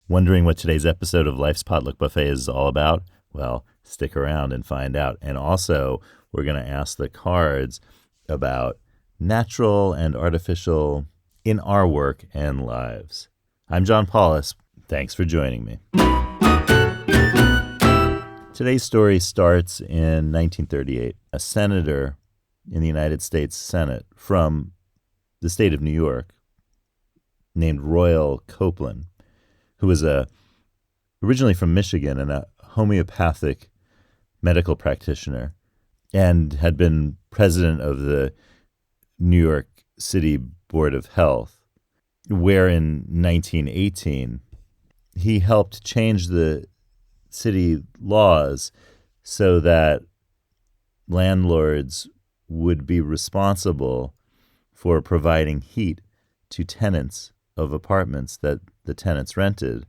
Wondering what today's episode of Life's Potluck Buffet is all about? Well, stick around and find out. And also, we're going to ask the cards about natural and artificial in our work and lives. I'm John Paulus. Thanks for joining me. Today's story starts in 1938. A senator in the United States Senate from the state of New York named Royal Copeland, who was originally from Michigan and a homeopathic medical practitioner and had been president of the New York City Board of Health, where in 1918 he helped change the city laws so that landlords would be responsible for providing heat to tenants of apartments that the tenants rented.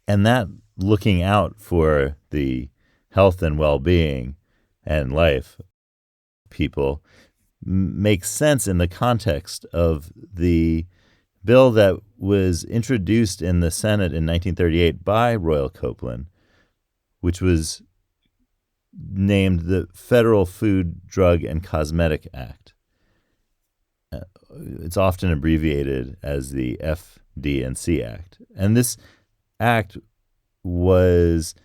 And that looking out for the health and well-being and life of people makes sense in the context of the bill that was introduced in the Senate in 1938 by Royal Copeland, which was named the Federal Food, Drug, and Cosmetic Act. It's often abbreviated as the FD&C Act. And this act was,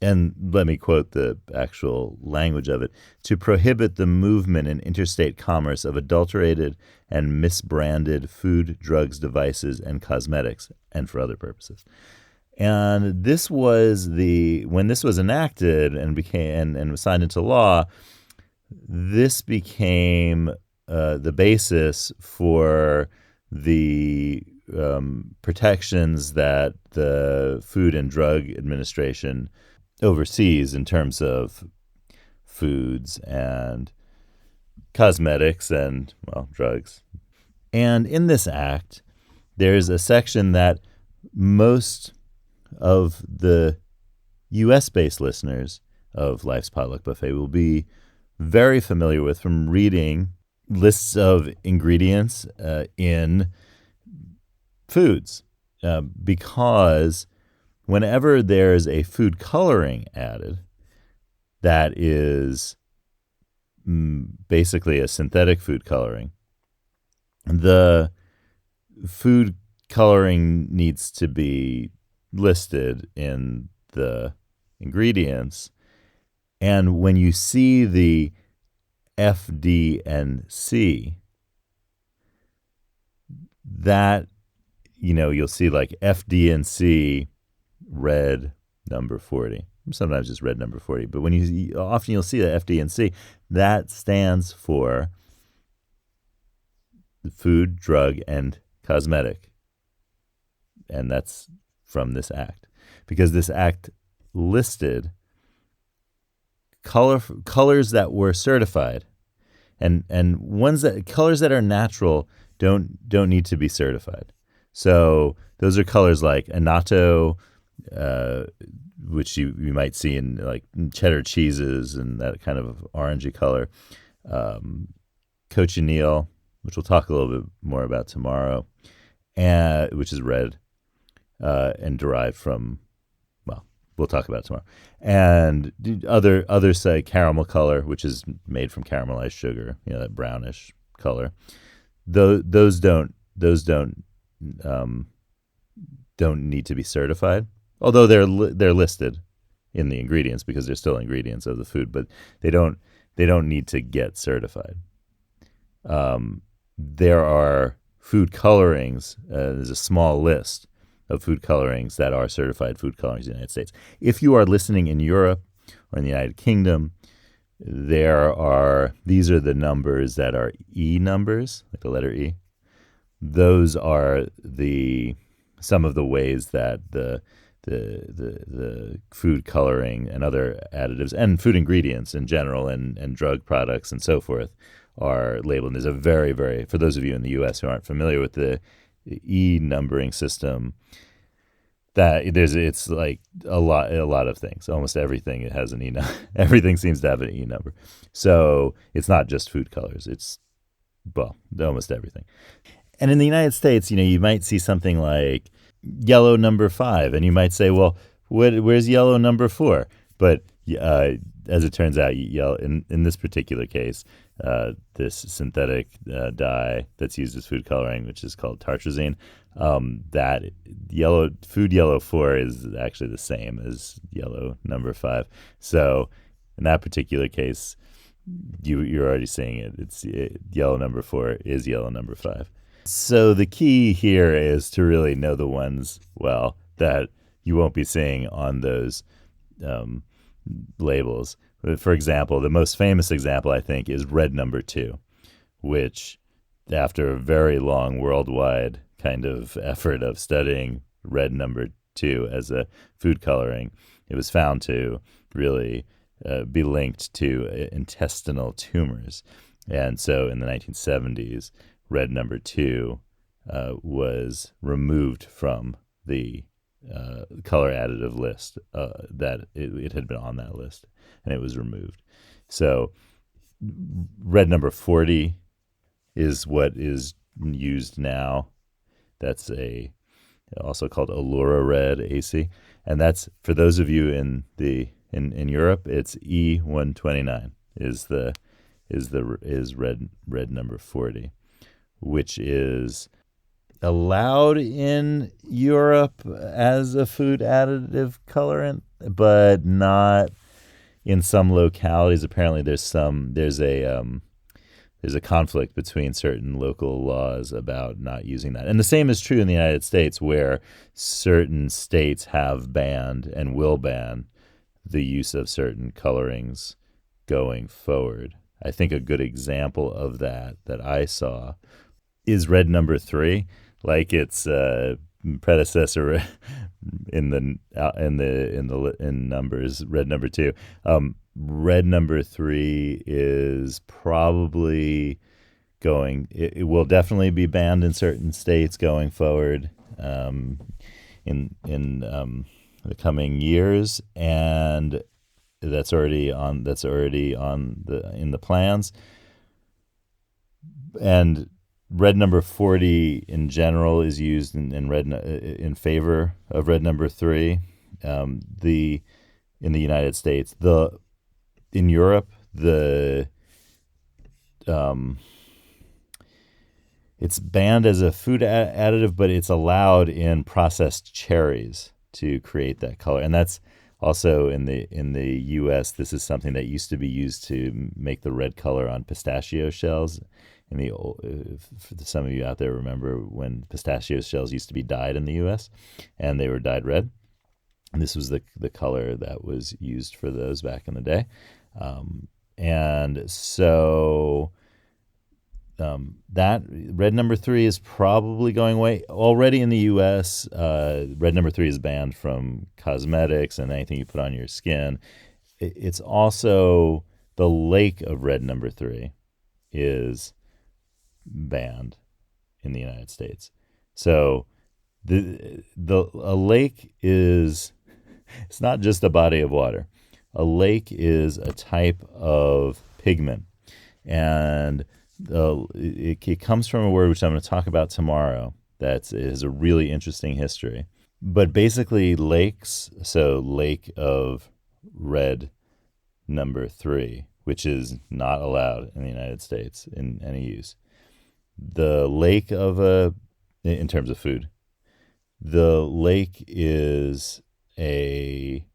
and let me quote the actual language of it, to prohibit the movement in interstate commerce of adulterated and misbranded food, drugs, devices, and cosmetics, and for other purposes. And this was when this was enacted and became and was signed into law, this became the basis for the protections that the Food and Drug Administration oversees in terms of foods and cosmetics and, well, drugs. And in this act, there's a section that most of the U.S.-based listeners of Life's Potluck Buffet will be very familiar with from reading lists of ingredients in foods, because whenever there's a food coloring added that is basically a synthetic food coloring, the food coloring needs to be listed in the ingredients. And when you see the F, D, and C, that, you'll see like F, D, and C, red number 40. Sometimes just red number 40. But when often you'll see the F, D, and C, that stands for the food, drug, and cosmetic. And that's from this act. Because this act listed colors that were certified, and colors that are natural don't need to be certified. So those are colors like annatto, which you might see in like cheddar cheeses and that kind of orangey color, cochineal, which we'll talk a little bit more about tomorrow, and which is red and derived from, we'll talk about it tomorrow. And others say caramel color, which is made from caramelized sugar, that brownish color. Those don't need to be certified, although they're listed in the ingredients because they're still ingredients of the food, but they don't need to get certified. There are food colorings. There's a small list of food colorings that are certified food colorings in the United States. If you are listening in Europe or in the United Kingdom, these are the numbers that are E numbers, like the letter E. Those are some of the ways that the food coloring and other additives and food ingredients in general and drug products and so forth are labeled. And there's a very, very, for those of you in the U.S. who aren't familiar with the E numbering system, it's like a lot of things. Almost everything it has an E number. Everything seems to have an E number. So it's not just food colors. It's almost everything. And in the United States, you might see something like yellow number 5, and you might say, well, where's yellow number 4? But as it turns out, yellow in this particular case, this synthetic dye that's used as food coloring, which is called tartrazine, that yellow 4 is actually the same as yellow number 5. So in that particular case, you're already seeing it. Yellow number 4 is yellow number 5. So the key here is to really know the ones well that you won't be seeing on those um, labels. For example, the most famous example, I think, is red number 2, which, after a very long worldwide kind of effort of studying red number 2 as a food coloring, it was found to really be linked to intestinal tumors. And so in the 1970s, red number 2 was removed from the color additive list, that it had been on that list, and it was removed. So red number 40 is what is used now. That's also called Allura Red AC, and that's, for those of you in Europe, it's E129 is red number 40, which is allowed in Europe as a food additive colorant, but not in some localities. Apparently, there's a conflict between certain local laws about not using that. And the same is true in the United States, where certain states have banned and will ban the use of certain colorings going forward. I think a good example of that I saw is red number 3, like its predecessor in numbers, red number 2. Red number 3 is probably it will definitely be banned in certain states going forward in the coming years, and that's already in the plans. And red number 40 in general is used in favor of red number 3. In the United States, in Europe, it's banned as a food additive, but it's allowed in processed cherries to create that color. And that's also in the U.S. This is something that used to be used to make the red color on pistachio shells. For some of you out there remember when pistachio shells used to be dyed in the U.S. and they were dyed red. And this was the color that was used for those back in the day. And so that red number 3 is probably going away. Already in the U.S., red number 3 is banned from cosmetics and anything you put on your skin. It's also the lake of red number 3 is banned in the United States. So a lake it's not just a body of water. A lake is a type of pigment, and it comes from a word which I'm going to talk about tomorrow that has a really interesting history. But basically, lakes, so lake of red number 3, which is not allowed in the United States in any use. The lake in terms of food, the lake is a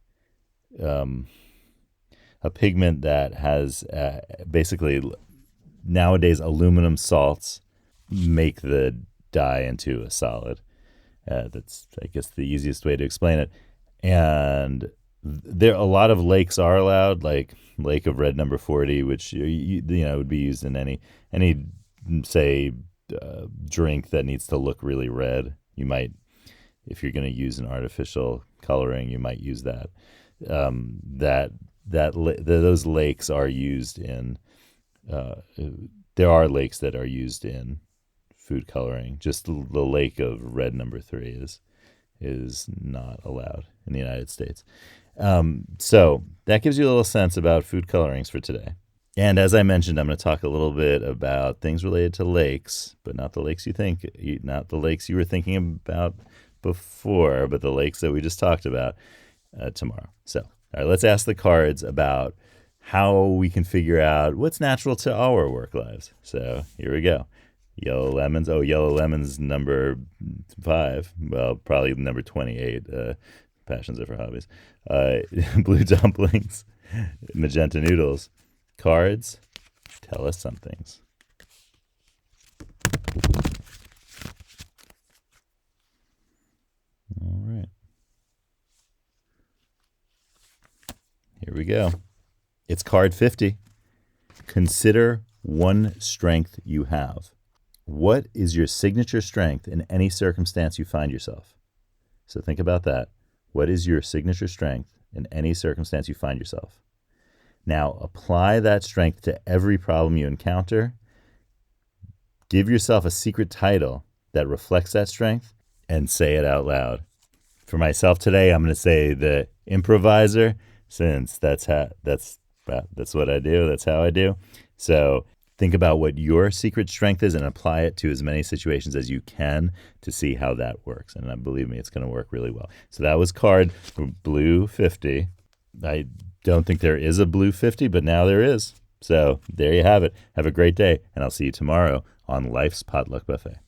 pigment that has basically, nowadays, aluminum salts make the dye into a solid. That's, I guess, the easiest way to explain it. And a lot of lakes are allowed, like Lake of Red number 40, which would be used in any say drink that needs to look really red. You might, if you're going to use an artificial coloring, you might use that. Those lakes are used in. There are lakes that are used in food coloring. Just the lake of red number 3 is not allowed in the United States. So that gives you a little sense about food colorings for today. And as I mentioned, I'm going to talk a little bit about things related to lakes, but not the lakes you think, not the lakes you were thinking about before, but the lakes that we just talked about tomorrow. So, all right, let's ask the cards about how we can figure out what's natural to our work lives. So here we go. Yellow lemons. Oh, yellow lemons number 5. Well, probably number 28. Passions are for hobbies. Blue dumplings. Magenta noodles. Cards. Tell us some things. All right. Here we go. It's card 50. Consider one strength you have. What is your signature strength in any circumstance you find yourself? So think about that. What is your signature strength in any circumstance you find yourself? Now, apply that strength to every problem you encounter. Give yourself a secret title that reflects that strength and say it out loud. For myself today, I'm going to say the improviser, since that's what I do. That's how I do. So think about what your secret strength is and apply it to as many situations as you can to see how that works. And believe me, it's going to work really well. So that was card blue 50. I don't think there is a blue 50, but now there is. So there you have it. Have a great day, and I'll see you tomorrow on Life's Potluck Buffet.